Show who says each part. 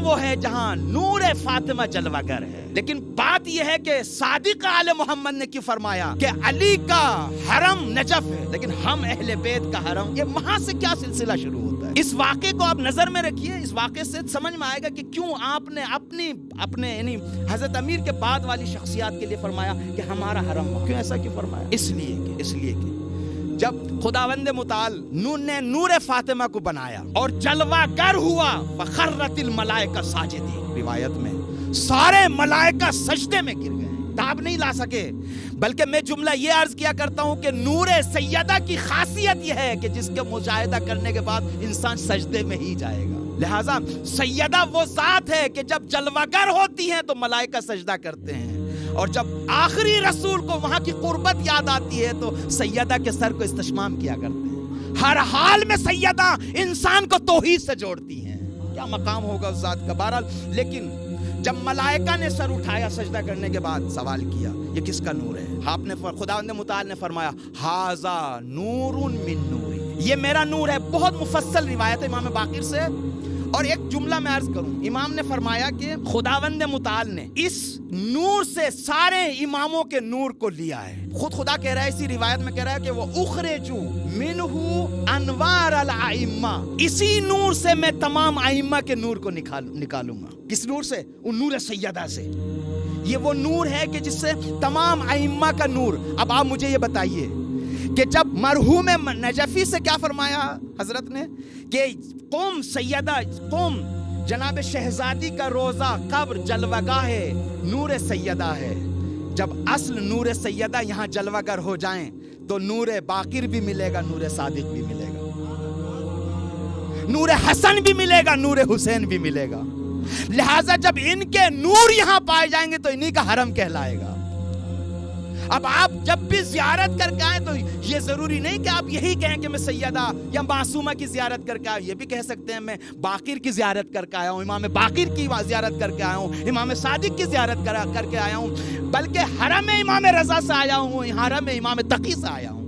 Speaker 1: وہ ہے جہاں نور فاطمہ جلوگر ہے. لیکن بات یہ ہے کہ صادق آل محمد نے کیوں فرمایا کہ علی کا حرم نجف ہے لیکن ہم اہل بیت کا حرم، یہ وہاں سے کیا سلسلہ شروع ہوتا ہے؟ اس واقعے کو آپ نظر میں رکھیے. اس واقعے سے سمجھ میں آئے گا کہ کیوں آپ نے اپنے یعنی حضرت امیر کے بعد والی شخصیات کے لیے فرمایا کہ ہمارا حرم. کیوں ایسا کیوں فرمایا؟ اس لیے کہ جب خداوند متعال نے نور فاطمہ کو بنایا اور جلوہ گر ہوا فخرت الملائکہ ساجدین، روایت میں سارے ملائکہ سجدے میں گر گئے، تاب نہیں لا سکے. بلکہ میں جملہ یہ عرض کیا کرتا ہوں کہ نور سیدہ کی خاصیت یہ ہے کہ جس کا مشاہدہ کرنے کے بعد انسان سجدے میں ہی جائے گا. لہٰذا سیدہ وہ ذات ہے کہ جب جلوہ گر ہوتی ہیں تو ملائکہ سجدہ کرتے ہیں، اور جب آخری رسول کو وہاں کی قربت یاد آتی ہے تو سیدہ کے سر کو استشمام کیا کرتے ہیں. ہر حال میں سیدہ انسان کو توحید سے جوڑتی ہیں. کیا مقام ہوگا اس ذات کا. بہرحال لیکن جب ملائکہ نے سر اٹھایا سجدہ کرنے کے بعد سوال کیا یہ کس کا نور ہے؟ آپ نے خداوند متعال نے فرمایا ھذا نور من نوری، یہ میرا نور ہے. بہت مفصل روایت ہے امام باقر سے. اور ایک جملہ میں عرض کروں، امام نے فرمایا کہ خداوند متعال نے اس نور سے سارے اماموں کے نور کو لیا ہے. خود خدا کہہ رہا ہے، اسی روایت میں کہہ رہا ہے کہ وہ اخرجو منہ انوار الائمہ، اسی نور سے میں تمام ائمہ کے نور کو نکالوں گا. کس نور سے؟ ان نور سیدہ سے. یہ وہ نور ہے کہ جس سے تمام ائمہ کا نور. اب آپ مجھے یہ بتائیے کہ جب مرحوم نجفی سے کیا فرمایا حضرت نے کہ قوم سیدہ، قوم جناب شہزادی کا روزہ قبر جلوہ گاہ نور سیدہ ہے. جب اصل نور سیدہ یہاں جلوہ گر ہو جائیں تو نور باقر بھی ملے گا، نور صادق بھی ملے گا، نور حسن بھی ملے گا، نور حسین بھی ملے گا. لہٰذا جب ان کے نور یہاں پائے جائیں گے تو انہی کا حرم کہلائے گا. اب آپ جب بھی زیارت کر کے آئیں تو یہ ضروری نہیں کہ آپ یہی کہیں کہ میں سیدہ یا معصومہ کی زیارت کر کے آیا ہوں. یہ بھی کہہ سکتے ہیں میں باقر کی زیارت کر کے آیا ہوں، امام باقر کی زیارت کر کے آیا ہوں، امام صادق کی زیارت کر کے آیا ہوں، بلکہ حرم امام رضا سے آیا ہوں، حرم امام تقی سے آیا ہوں.